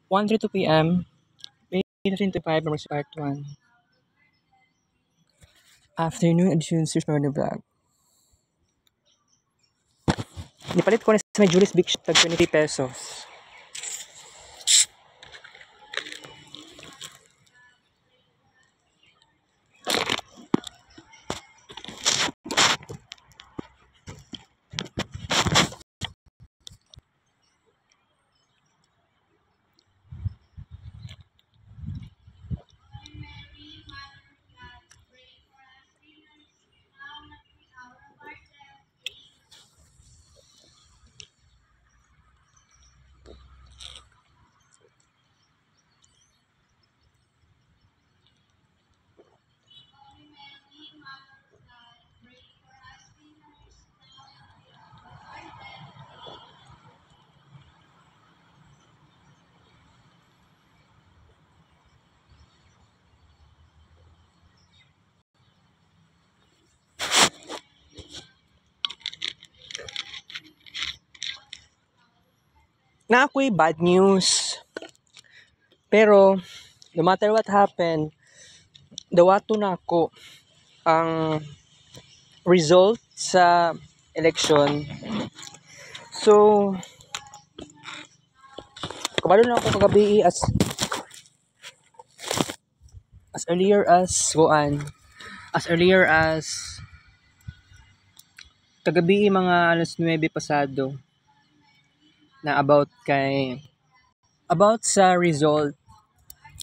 1:32 p.m. May 1925 Members Part 1. Afternoon edition series for the vlog. Nipalit ko na sa may Julius Big Shop tag 20 pesos. Na ako'y bad news. Pero, no matter what happened, dawato na ako ang result sa election. So, kabalo na ako kagabi as earlier as kagabi mga 9 pasado na about sa result.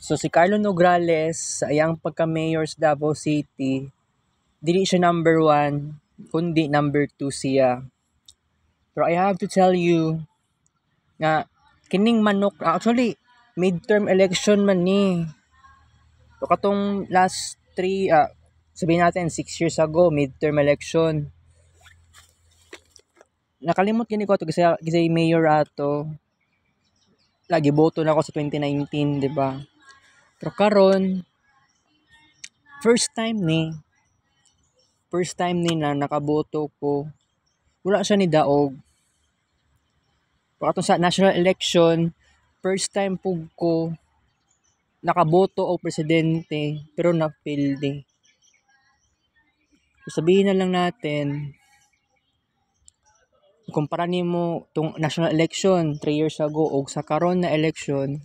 So si Carlo Nograles sa iyang pagka-mayor sa Davao City, dili siya number 1 kundi number 2 siya. Pero I have to tell you nga kining manok actually midterm election man ni. So katong last 3 sabihin natin 6 years ago midterm election. Nakalimot gini ko to kasi mayor ato. Lagi boto na ako sa 2019, di ba? Pero karon first time ni na nakaboto ko. Wala siya ni daog. Pero atong sa national election, first time pug ko nakaboto o presidente pero na-fail di. So, sabihin na lang natin kumpara nimo tong national election 3 years ago o sa karon na election,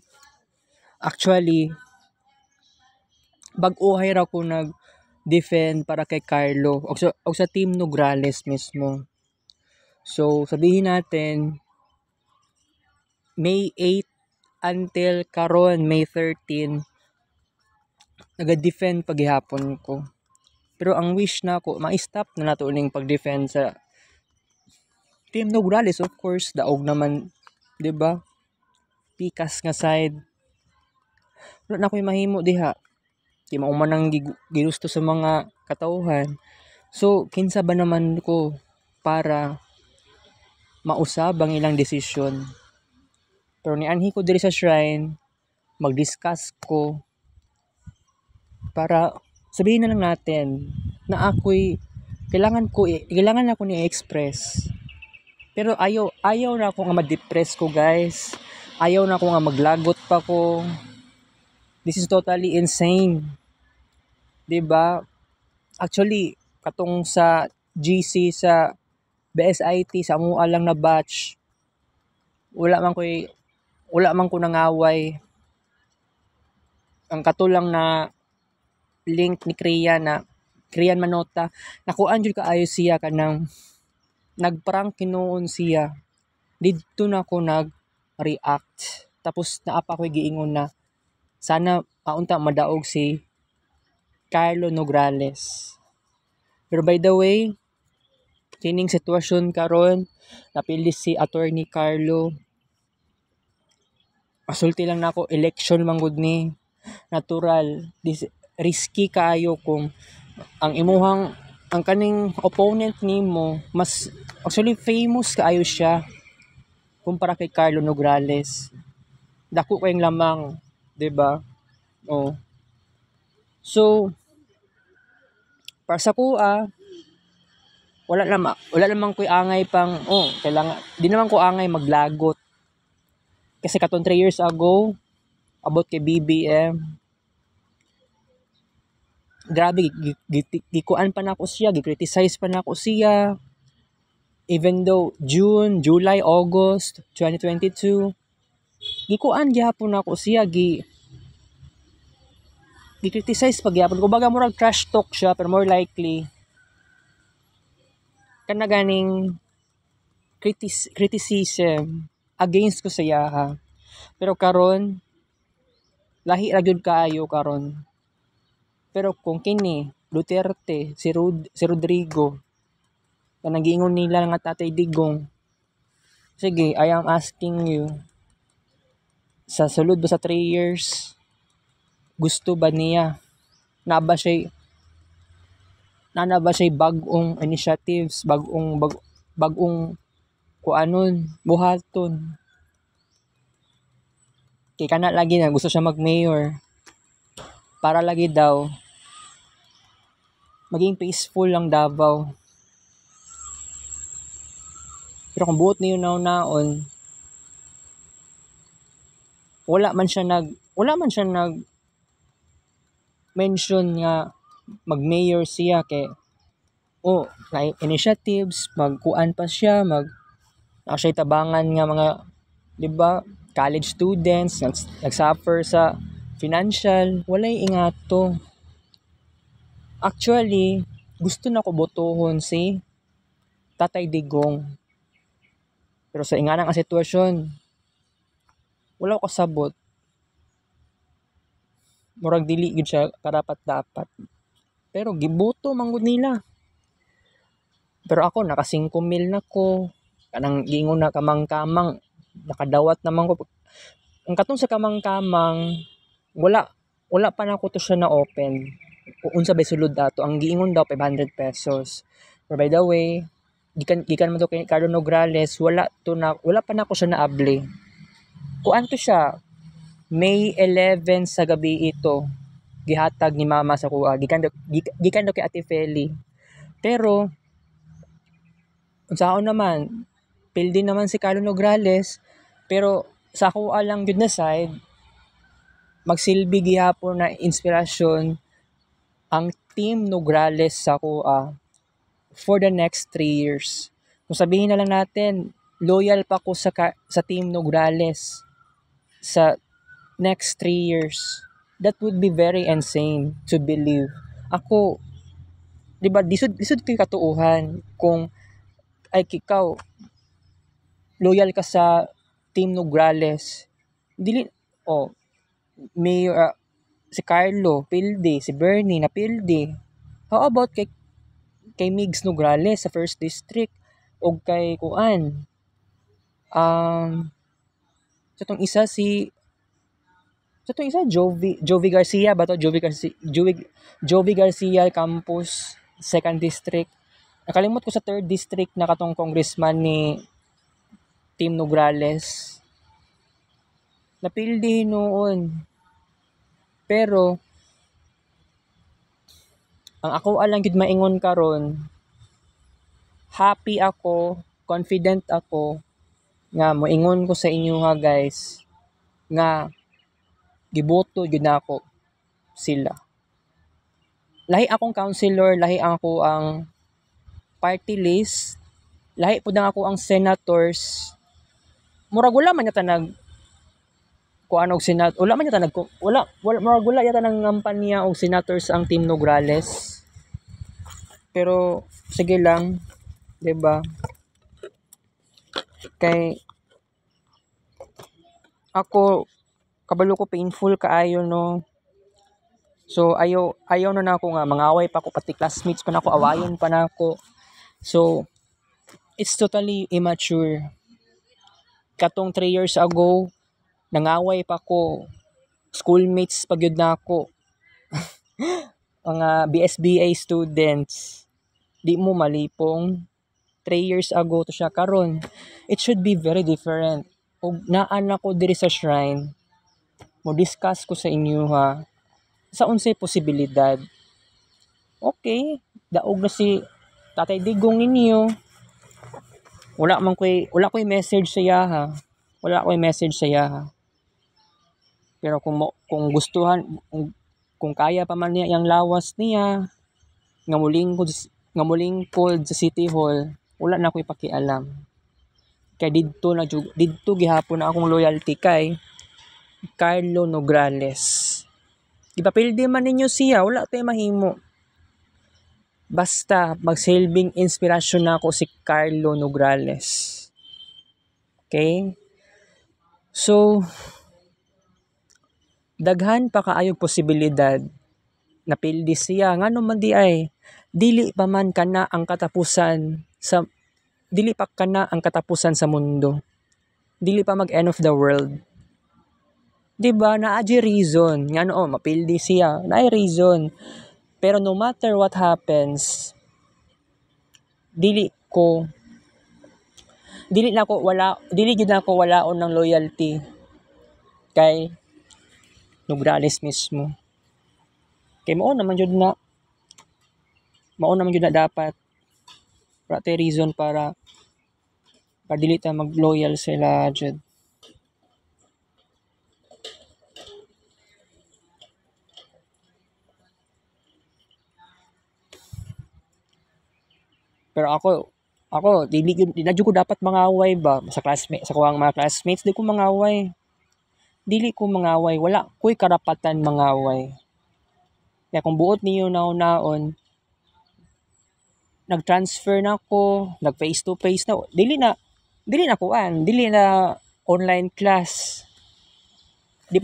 actually bag-uhay ra ko nag-defend para kay Carlo o sa team Nograles mismo. So sabihin natin May 8 until karon May 13 naga-defend paghihapon ko. Pero ang wish na ko ma-stop na nato ning pag-defend sa Team Nograles, of course, daog naman, 'di ba? Pikas nga side. Wala na ko'y mahimo diha. Di mao man ang ginusto sa mga katawhan. So, kinsa ba naman ko para mausab ang ilang desisyon? Pero nianhi ko diri sa shrine, mag-discuss ko para sabihin na lang natin na ako'y kailangan ako ni express. Pero ayaw na ako nga ma-depress ko, guys. Ayaw na ako nga maglagot pa ko. This is totally insane. 'Di ba? Actually, katong sa GC sa BSIT sa amua lang na batch, wala man ko nangaway. Ang katulang na link ni Krian Manota, nakuan jud kaayo siya kanang nagprank kinuon siya. Didto na ako nag-react. Tapos naapa ko giingon na sana unta madaog si Carlo Nograles. Pero by the way, kining sitwasyon karon napili si Attorney Carlo. Pasulti lang nako election man gud ni. Natural. Risky kaayo kung ang kaning opponent nimo mas actually famous kaayo siya kumpara kay Carlo Nograles. Dako kayong lamang, 'di ba? Oh. So para sa kuha, wala naman ko'y angay kailangan di naman ko angay maglagot. Kasi katong 3 years ago, about kay BBM. Grabe, gikuan pa na ako siya, gi-criticize pa na ako siya. Even though June, July, August 2022, gikuan gyapon ako siya, gi-criticize pa gyapon. Kumbaga murag trash talk siya, pero more likely kana ganing criticism against ko sa yaha. Pero karon lahi ra gyud kaayo karon. Pero kung kini Duterte, si Rodrigo, na nagingon nila nga Tatay Digong, sige, I am asking you, sa sulod ba sa 3 years, gusto ba niya na ba siya bagong initiatives, bagong kuanon, buhaton. Kay kana lagi na gusto siya mag-mayor para lagi daw maging peaceful lang Davao. Pero kung buot niyo naon, wala man siya nag mention nga mag-mayor siya kay like initiatives, magkuan pa siya, siya tabangan nga mga, di ba, college students nagsuffer sa financial, walay ingato. Actually, gusto na ko botohon si Tatay Digong. Pero sa inganang sitwasyon, wala ko kasabot. Murag dili gid siya karapat-dapat. Pero giboto manggod nila. Pero ako naka 5,000 na ko. Kanang giingon na kamang-kamang, nakadawat naman ko. Ang katong sa kamang-kamang, wala pa na ko to siya na open. Unsa bay sulod dato, ang giingon daw 500 pesos. But by the way, gikan man to kay Carlo Nograles, wala pa na ko siya na abli. Kuan to siya, May 11 sa gabi ito, gihatag ni mama sa kuha, gikan do kay Ate Feli. Pero unsaon naman, pildi naman si Carlo Nograles, pero sa kuha lang gyud na side, magsilbi gihapon na inspirasyon ang Team Nograles sa kuha for the next 3 years. Kung sabihin na lang natin, loyal pa ko sa Team Nograles sa next 3 years. That would be very insane to believe. Ako, di ba, disud kay katuuhan kung ay ikaw loyal ka sa Team Nograles. Dili, Mayor, si Carlo, pildi, si Bernie, na pildi. How about kay Migs Nograles sa 1st District o kay Kuan? Sa tong isa Jovi Garcia ba to? Jovi Garcia Campus 2nd District. Nakalimot ko sa 3rd District na katong congressman ni Team Nograles. Napildi noon. Pero ang ako alang gid maingon karon, happy ako, confident ako nga moingon ko sa inyo nga guys nga giboto gyud nako sila. Lahi akong councilor, lahi ako ang party list, lahi pud ako ang senators. Murag wala man yata kuan og wala man yata murag wala yata nang ngampanya og senators ang Team Nograles. Pero sige lang, 'di ba? Kay ako kabalo ko painful kaayo no. So ayaw na nako nga mangaway pa ako, pati classmates pa nako, awayon pa nako. So it's totally immature. Katong 3 years ago, nangaway pa ko, schoolmates pa gyud nako. Mga BSBA students, di mo malipong 3 years ago to siya karon. It should be very different. Og naan ako diri sa shrine, mo discuss ko sa inyo ha, sa unsay posibilidad. Okay, daog na si Tatay Digong ninyo. Wala ko'y message sa iya ha. Pero kung gustuhan, kung kaya pa man niya yang lawas niya nga molingkod sa City Hall, wala na ako ipakialam. Kay didto gihapon na akong loyalty kay Carlo Nograles. Ipapildi man ninyo siya, wala tayo mahimo. Basta magsilbing inspirasyon na ako si Carlo Nograles. Okay? So, daghan pa kaayong posibilidad na pildi siya. Ngano man di ay, dili pa ang katapusan sa mundo. Dili pa mag end of the world. Diba? Naadji reason. Ngano mapildi siya. Naay reason. Pero no matter what happens, dili gid na ako walaon ng loyalty kay Nograles mismo. Kay mao naman jud na dapat para reason para dili ta mag-loyal sila jud. Pero ako di na jud ko dapat mangaway ba sa mga classmates, di ko mangaway. Dili ko mangaway, wala ko'y karapatan mangaway. Kaya kung buot niyo naon, nag-transfer na ako, nag face to face na, dili na online class. Di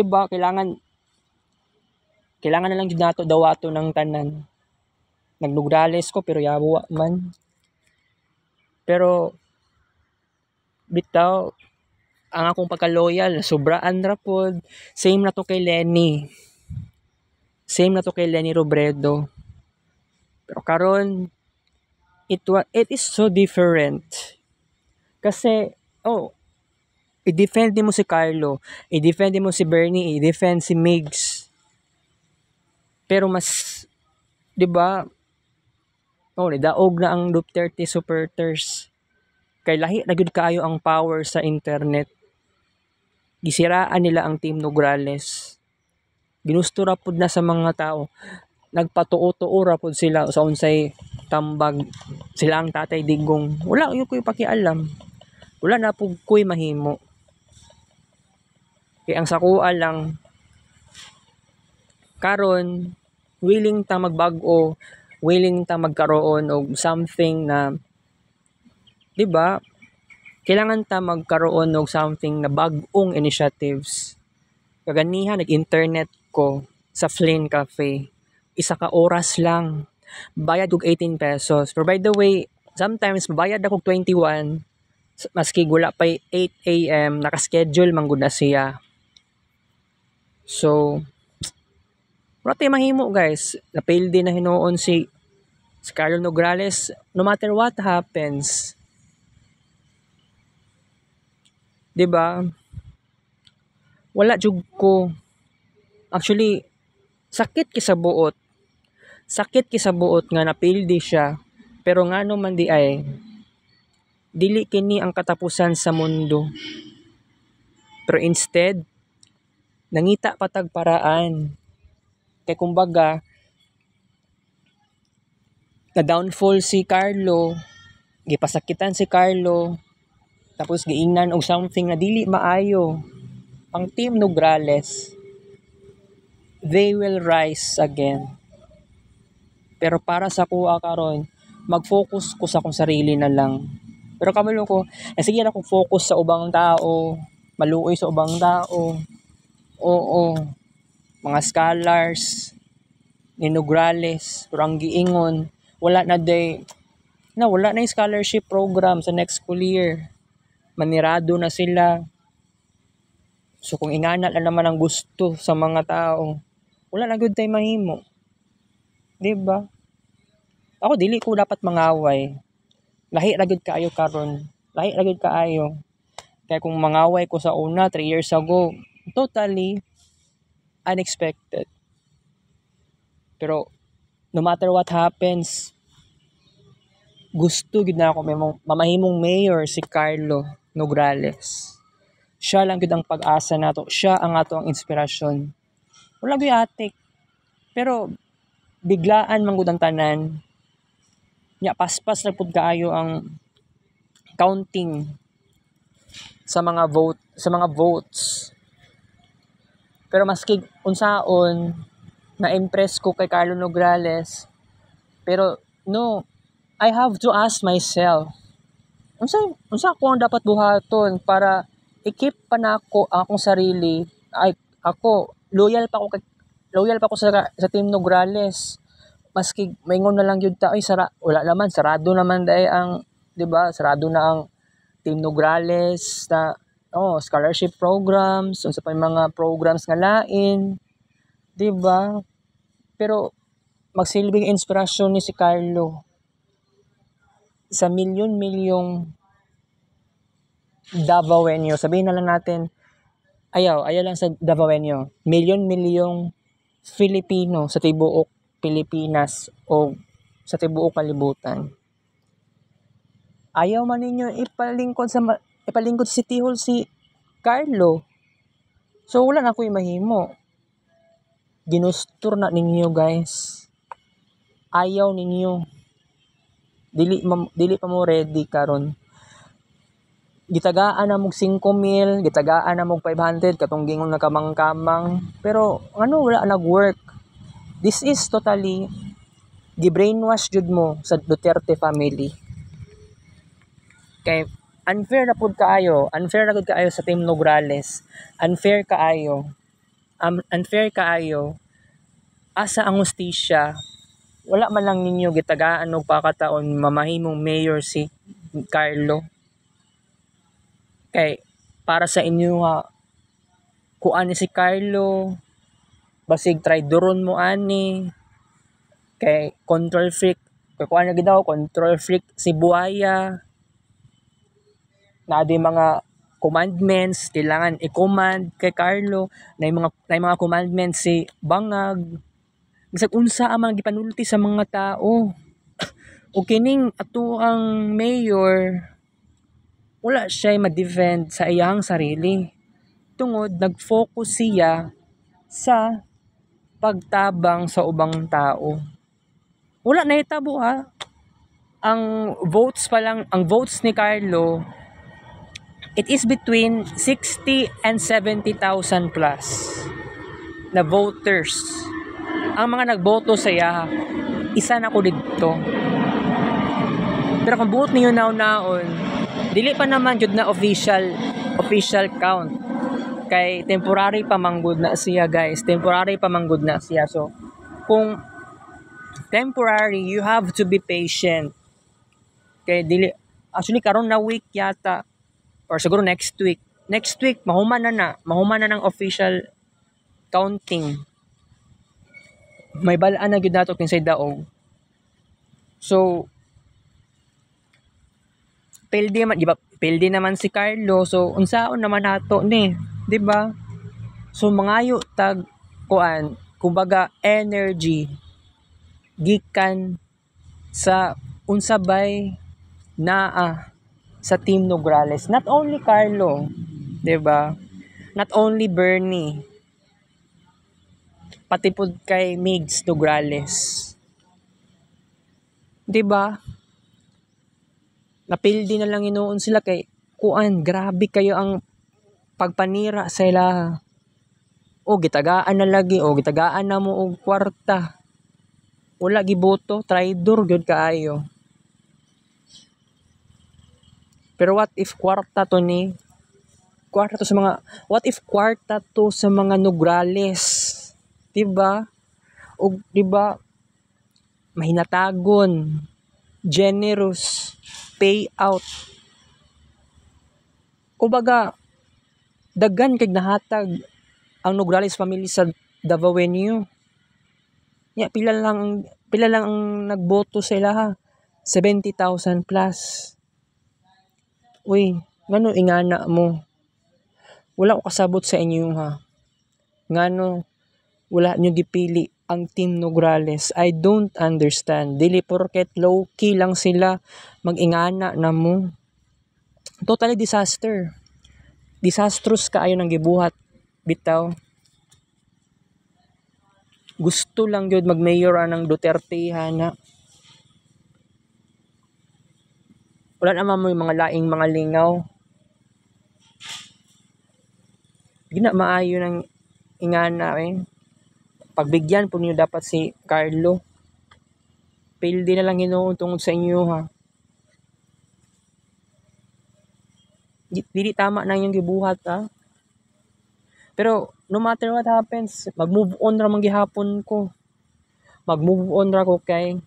ba kailangan na lang jud nato dawato ng tanan. Nagnograles ko pero yawa man. Pero bitaw ang akong pagka-loyal, sobraan ra pod. Same na to kay Lenny Robredo. Pero karon it is so different. Kasi i-defend mo si Carlo, i-defend mo si Bernie, i-defend si Migs. Pero mas 'di ba? Nidaog na ang Duterte supporters. Kay lahi na gud kaayo ang power sa internet. Gisiraan nila ang Team Nograles. Ginusto ra pud na sa mga tao. Nagpatuo-tuo ra pud sila sa unsay tambag sila ang Tatay Digong. Wala ko'y pakialam. Wala na pud ko'y mahimo. Kay ang sakua lang karon willing ta magbag-o, willing ta magkaroon og something na 'di ba? Kailangan ta magkaroon og something na bag-ong initiatives. Kaganihan nag-internet ko sa Flynn Cafe. 1 ka oras lang. Bayad og 18 pesos. Pero by the way, sometimes bayad ako 21 maski wala pa 8 AM, naka-schedule man gud na siya. So, wala tayo mahimo guys. Napil din na hinuon si Carlo Nograles no matter what happens. 'Di ba? Wala jud ko. Actually, sakit kisa buot. Sakit kisa buot nga napildi siya. Pero ngano man di ay dili kini ang katapusan sa mundo. Pero instead, nangita patag paraan. Kay kumbaga, na downfall si Carlo, gipasakitan si Carlo, tapos giingnan og something na dili maayo. Ang Team Nograles, they will rise again. Pero para sa kuha karon, mag-focus ko sa akong sarili na lang. Pero kamalo ko, sige na akong focus sa ubang tao, maluoy sa ubang tao. Oo, mga scholars, ni Nograles, pero ang giingon, wala na yung scholarship program sa next school year. Manirado na sila. So kung ingana lang naman ang gusto sa mga tao, wala na good tayo mahimo. 'Di ba? Ako dili ko dapat mangaway. Lahi ra gud kaayo karon. Lahi ra gud kaayo. Kaya kung mangaway ko sa una 3 years ago, totally unexpected. Pero no matter what happens, gusto gid na ako mamahimong mayor si Carlo Nograles. Siya lang gyud ang pag-asa nato, siya ang ato ang inspirasyon. Wala gyud atik, pero biglaan man gud ang tanan. Nya paspas na pud kaayo ang counting sa mga votes. Pero maski unsaon, na-impress ko kay Carlo Nograles, pero no, I have to ask myself, unsa ko ang dapat buhaton para i-keep pa nako akong sarili. Ay, ako loyal pa ko sa Team Nograles. Maski maingon na lang gyud ta, ay wala naman, sarado naman dai ang, 'di ba? Sarado na ang Team Nograles na scholarship programs, unsa pa yung mga programs nga lain, 'di ba? Pero magsilbing inspirasyon ni si Carlo sa milyon-milyong Davaoenyo. Sabihin na lang natin, ayaw lang sa Davaoenyo. Milyon-milyong Filipino sa tibuok Pilipinas o sa tibuok kalibutan. Ayaw man ninyo ipalingkod si Tihol si Carlo. So wala na ako mahimo. Ginustur na ninyo, guys. Ayaw ninyo. Dili pa mo ready karon. Gitagaan na mog 5,000, gitagaan na mog 500 katong gingon na kamang-kamang, pero wala nag-work. This is totally gibrainwash jud mo sa Duterte family. Kay unfair na gud kaayo sa Team Nograles. Unfair kaayo asa ang hustisya. Wala man lang ninyo gitagaan og pakataon mamahimong mayor si Carlo. Kay para sa inyo kuan ni si Carlo, basig traidoron mo ani, kay control freak, kay kuan na gidaw control freak si Buaya. Na di mga commandments kailangan i-command kay Carlo, na mga commandments si Bangag. Bisag unsa ang mga gipanulti sa mga tao. O kining ato ang mayor, wala siya ma-defend sa iyang sarili. Tungod nag-focus siya sa pagtabang sa ubang tao. Wala na hitabo ang votes ni Carlo, it is between 60 and 70,000 plus na voters. Ang mga nagboto sa iya, isa na ko dito. Pero kung buot niyo naon, dili pa naman jud na official count. Kay temporary pa manggod na siya, guys. Temporary pa manggod na siya. So, kung temporary, you have to be patient. Kay actually karon na week yata, or siguro next week mahuman na ng official counting. May balaan na gyud nato kinsay daog. So pildi naman si Carlo, so unsaon naman nato ni, di ba? So mangayo tag kuan, kumbaga energy gikan sa unsabay naa sa Team Nograles. Not only Carlo, 'di ba? Not only Bernie, pati pud kay Migs Nograles. 'Di ba? Napildi na lang inuon sila kay kuan, grabe kayo ang pagpanira sa ila. O gitagaan na mo og kwarta. Wala giboto, traidor gyud kaayo. Pero what if kwarta to sa mga Nograles, 'di ba? O 'di ba mahinatagon, generous, payout. Kumbaga daghan kay nahatag ang Nograles family sa Davaoenyo. Ya pila lang ang nagboto sa ila 70,000 plus. Uy, ngano ingana mo? Wala ko kasabot sa inyo ngano wala nyo gipili ang Team Nograles. I don't understand. Dili porket low key lang sila magingana na mo. Totally disaster. disastrous kaayo nang gibuhat bitaw. Gusto lang gyud mag-mayor anang Duterte hana. Wala naman mo yung mga laing mga lingaw. Gina maayo ng ingana Pagbigyan po niyo dapat si Carlo. Pildi na lang Ginoo tungod sa inyo ha. Dili tama na yung gibuhat ha. Pero no matter what happens, mag-move on ra man gihapon ko. Mag-move on ra ko kay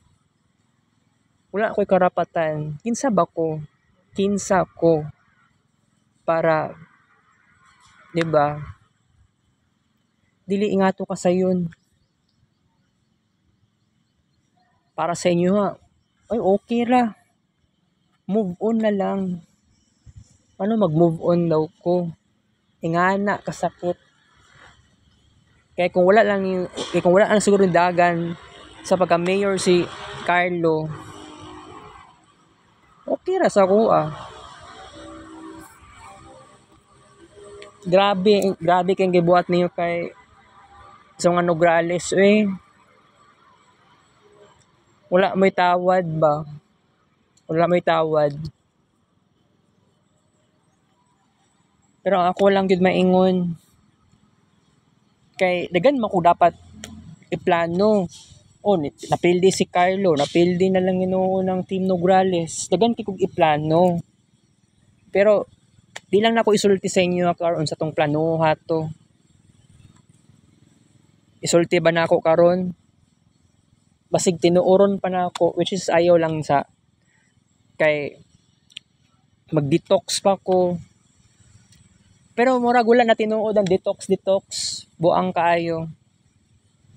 wala ko'y karapatan. Kinsa ko para 'di ba? Dili ingato ka sayon. Para sa inyo ha. Ay okay ra. Move on na lang. Ano mag-move on daw ko? Ingana kasakit. Kaya kung wala lang siguro yung dagan sa pagka-mayor si Carlo, okay ra sa kuha. Grabe kayong gibuhat niyo kay sa mga Nograles Wala may tawad ba? Wala may tawad. Pero ako lang gyud maingon. Kay dagan man ko dapat iplano. Napildi si Carlo, napildi na lang Ginoo ng Team Nograles. Dagan kay kog iplano. Pero di lang nako isulti sa inyo karon sa tong planuha to. Isulti ba nako karon? Basig tinuoron pa nako, which is ayaw lang sa kay mag-detox pa ko. Pero murag wala na tinuod ang detox. Buang kaayo.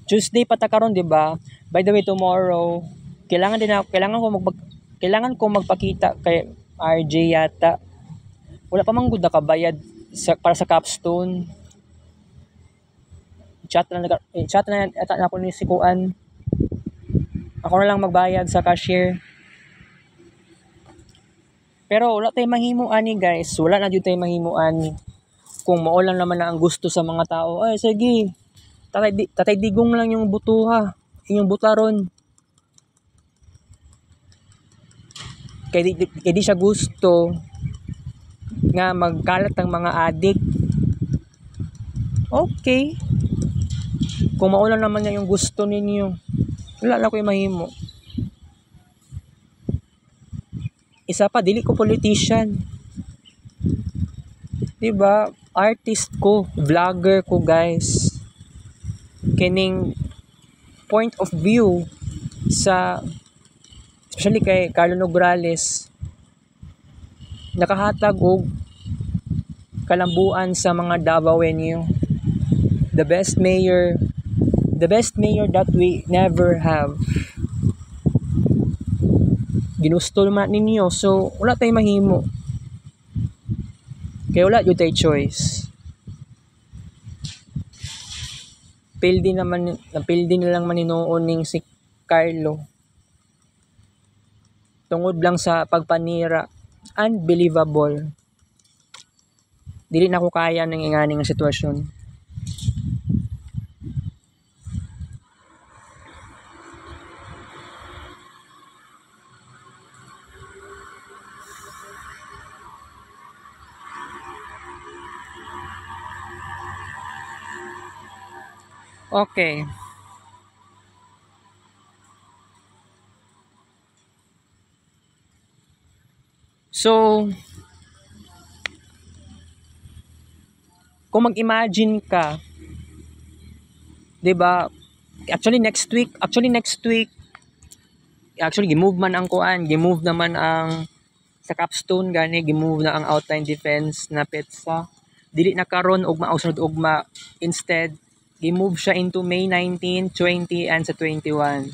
Tuesday pa ta karon, di ba? By the way, tomorrow kailangan ko magpakita kay RJ yata. Wala pa man gud nakabayad para sa capstone. Chat na ako ni si Kuan. Ako na lang magbayad sa cashier. Pero wala tayong mahimuan guys. Wala na dito tayong mahimuan. Kung mao lang naman na ang gusto sa mga tao. Ay, sige. Tatay digong lang yung butuha. Inyong butaron. Kaya di siya gusto nga magkalat ng mga adik. Okay. Kung mao lang naman niya yung gusto ninyo. Wala na ko yung mahimo. Isa pa, dili ko politician. Diba? Artist ko, vlogger ko guys. Kining point of view sa especially kay Carlo Nograles nakahatag og kalambuan sa mga Davaoenyo. The best mayor that we never have. Ginusto naman ninyo, so wala tayong mahimo. Kaya wala yung tayo choice. Pildi na lang maninoon ning si Carlo. Tungod lang sa pagpanira. Unbelievable. Dili na ko kaya ng inganing sitwasyon. Okay. So, kung mag-imagine ka, 'di ba? Actually next week, gimove man ang kuan, gimove naman ang sa capstone gani, gimove na ang outline defense na petsa. Dili na karon ugma usod ugma, instead gimove siya into May 19, 20 and sa 21.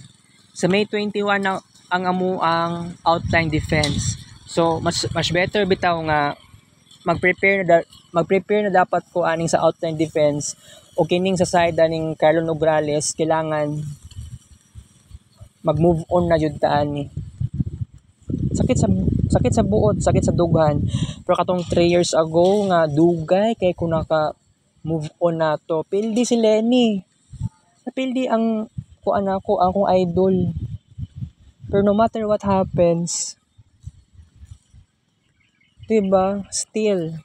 Sa May 21 na ang outline defense. So mas better bitaw nga mag-prepare na dapat ko aning sa outline defense o kining sa side ning Carlo Nograles kailangan mag-move on na jud ta ani. sakit sa buot, sakit sa dughan. Pero katong 3 years ago nga dugay kay ko naka move on na to. Pildi si Lenny. Napildi ang kuan ako, ang akong idol. Pero no matter what happens, diba, still,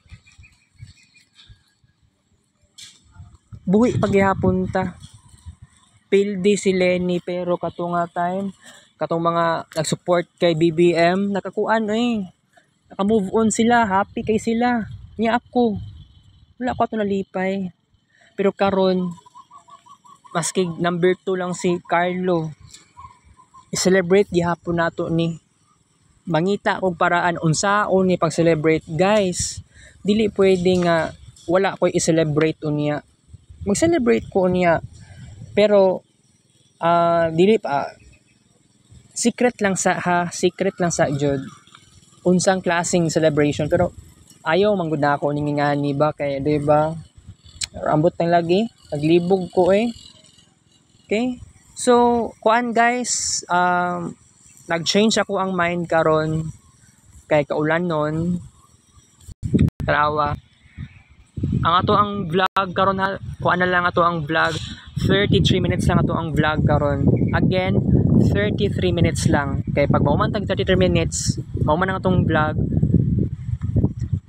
buhi paghihapon ta. Pildi si Lenny pero katong nga time, katong mga nag-support kay BBM, nakakuan naka-move on sila, happy kay sila. Niya ako, wala ko ato nalipay. Pero karon maski number 2 lang si Carlo, i-celebrate gihapon nato ni. Mangita og paraan unsaon ni pag-celebrate, guys. Dili pwede nga wala koy i-celebrate unya. Mag-celebrate ko unya. Pero dili pa secret lang sa jud unsang klaseng celebration, pero ayaw manggod na ako ning ngani ba kay di ba ambot lang lagi naglibog ko okay. So kuan guys, nag-change ako ang mind karon kay kaulan nun tarawa ang ato ang vlog karon ha, kuan na lang ato ang vlog 33 minutes lang ato ang vlog karon. Again, 33 minutes lang. Kay pag mauman tag 33 minutes, mauman ang atong vlog.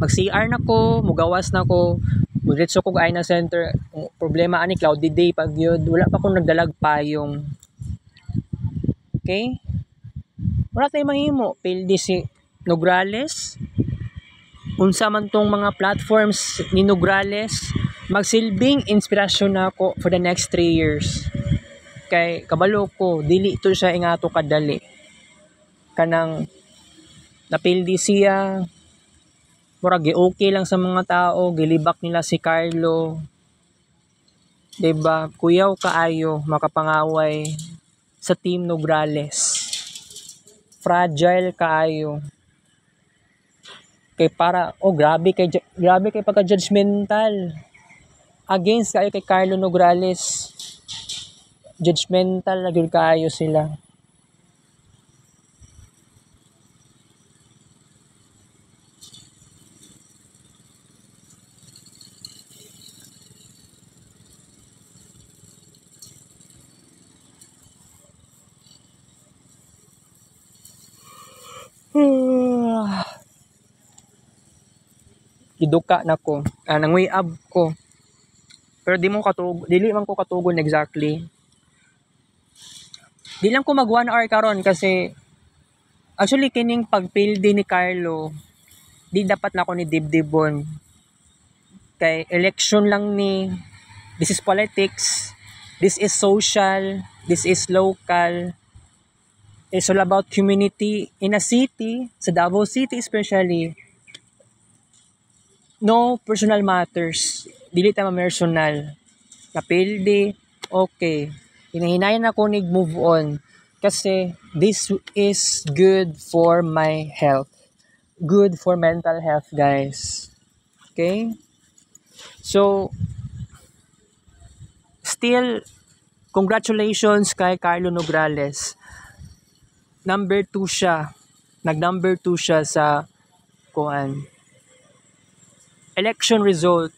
Mag-CR na ko, mugawas na ko, diretso ko ay na center. Problema ani cloudy day pag yun. Wala pa akong nagdalag payong. Okay? Wala tayong mahimo. Pildi si Nograles. Unsa man tong mga platforms ni Nograles, magsilbing inspirasyon na ako for the next 3 years. Kay kabalo ko, dili ito siya ingato kadali. Kanang napildi siya, murag okay lang sa mga tao, gilibak nila si Carlo. Diba? Kuyaw kaayo, makapangaway sa Team Nograles. Fragile kaayo. Kay para, grabe kay pagka-judgmental. Against kayo kay Carlo Nograles. Judgmental na gyud kaayo sila. Giduka na ko, nanguyab ko. Pero dili man ko katugon exactly. Di lang ko mag 1 hour karon kasi actually kining pagpildi ni Carlo, di dapat na ako ni dibdibon. Kay election lang ni, this is politics, this is social, this is local. It's all about community in a city, sa Davao City especially. No personal matters. Dili ta ma-personal. Napildi, okay. Hinahinayan ako nig move on. Kasi this is good for my health. Good for mental health, guys. Okay? So, still, congratulations kay Carlo Nograles. Number 2 siya. Nag-number 2 siya sa election result.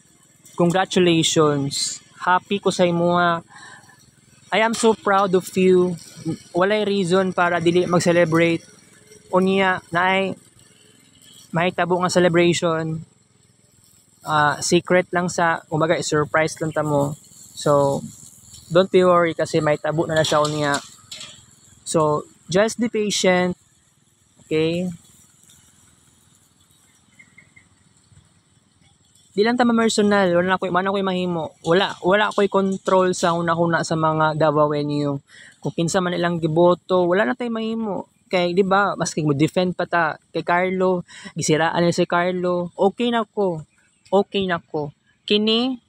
Congratulations. Happy ko sa imo nga. I am so proud of you. Walay reason para dili mag-celebrate. Unya naay mahitabo nga celebration. Secret lang sa umaga, surprise lang ta mo. So don't be worry kasi mahitabo na siya unya. So just be patient. Okay? Di lang ta personal, wala ko'y mahimo. Wala ko'y control sa una-una sa mga Davaoenyo. Kung kinsa man ilang giboto, wala na tay mahimo. Kay di ba, maski mo defend pa ta kay Carlo, gisiraan niya si Carlo. Okay na ko. Kini.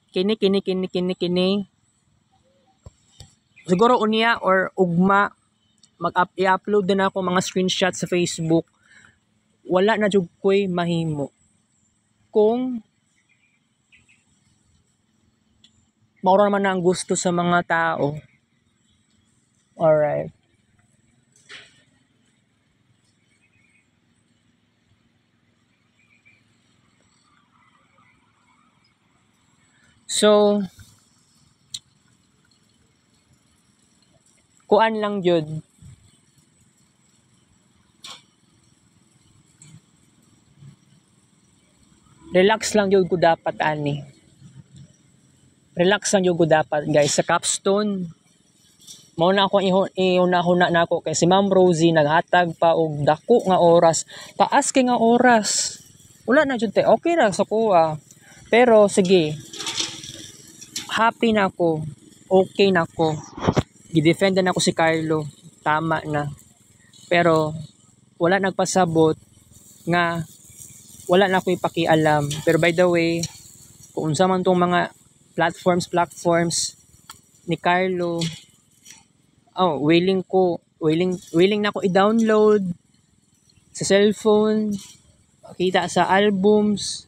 Siguro unya or ugma i-upload din ako mga screenshot sa Facebook. Wala na jud ko'y mahimo. Kung maura naman na ang gusto sa mga tao. Alright. So, kuan lang jud. Relax lang jud ko dapat ani. Relax lang jud ko dapat guys sa capstone. Mao na ako ihuna-huna na ako kay si Ma'am Rosie naghatag pa og dako nga oras. Taas kay nga oras. Wala na jud te. Okay ra sa kuha. Pero sige. Happy na ako. Okay na ako. Gidefend na ako si Carlo. Tama na. Pero wala nagpasabot nga wala na ako ipakialam. Pero by the way, kung unsa man tong mga platforms ni Carlo, willing na ako i-download sa cellphone, kita sa albums,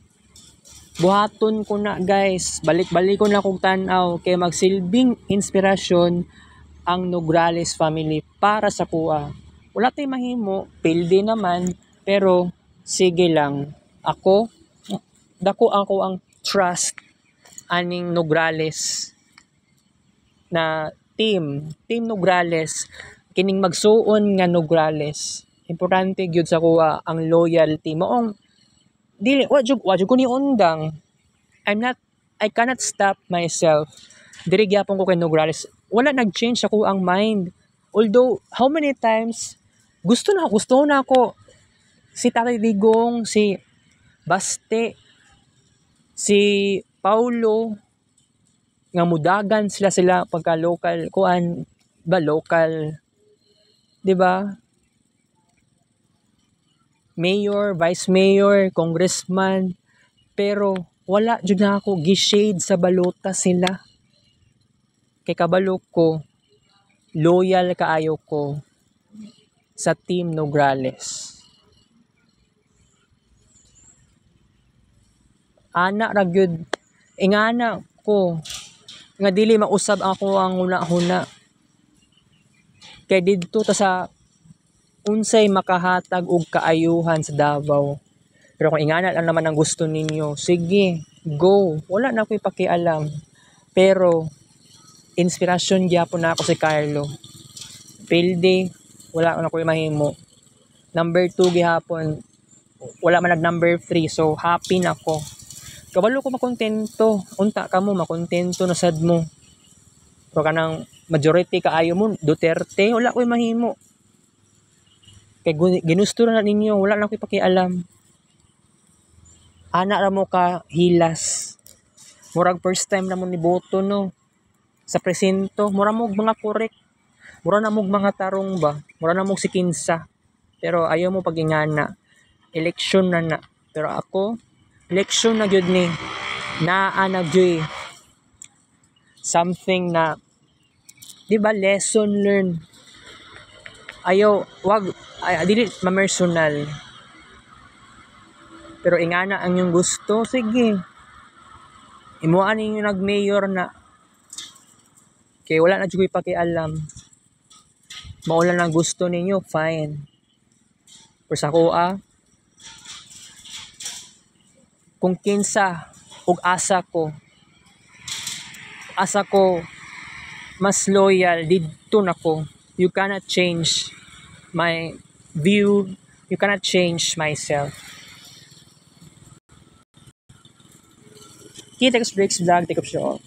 buhaton ko na guys, balik-balik ko na kong tanaw kay magsilbing inspirasyon ang Nograles family para sa kuha. Wala tay mahimo, pildi naman, pero sige lang. Dako ako ang trust aning Nograles na team Nograles, kining magsuon nga Nograles. Importante gyud sa kuha ang loyalty moong dili wa jud ko ni undang. I cannot stop myself. Diri gyapon ko kay Nograles. Wala nag-change ako ang mind. Although how many times gusto na ako si Tatay Digong, si Baste, si Paulo, nga mudagan sila pagka local kuan ba local, 'di ba? Mayor, vice mayor, congressman, pero wala jud na ako gi-shade sa balota sila. Kay kabalo ko, loyal kaayo ko sa Team Nograles. Ana ra gyud ingana ko nga dili mausab ako ang huna-huna. Kay didto ta sa unsay makahatag og kaayuhan sa Davao. Pero kung ingana lang naman ang gusto ninyo, sige, go. Wala na ako ipakialam. Pero inspirasyon gyapon na ako si Carlo. Pilde, wala na ako mahimo. Number 2 gihapon. Wala man nag number 3, so happy na ako. Kabalo ko makontento. Unta ka mo, makontento na sad mo. Pero kanang majority kaayo mo, Duterte, wala ko mahimo. Kay ginusto na ninyo, wala na ko ipakialam. Ana ra mo ka hilas. Murag first time na mo ni boto no. Sa presinto, mura mo mga korek. Mura na mo mga tarong ba. Mura na mo si kinsa. Pero ayaw mo pagingana. Eleksyon na. Pero ako, eleksyon na gyud ni naa na gyud something na di ba lesson learned. Dili mamersonal. Pero ingana ang yung gusto, sige. Imuan ninyo nag-mayor na. Kaya wala na dyan ko ipakialam. Maulan ang gusto ninyo, fine. Pero sa kuha, kung kinsa ug asa ko mas loyal didto nako. You cannot change my view, you cannot change myself. Kita ko breaks vlog, take up show.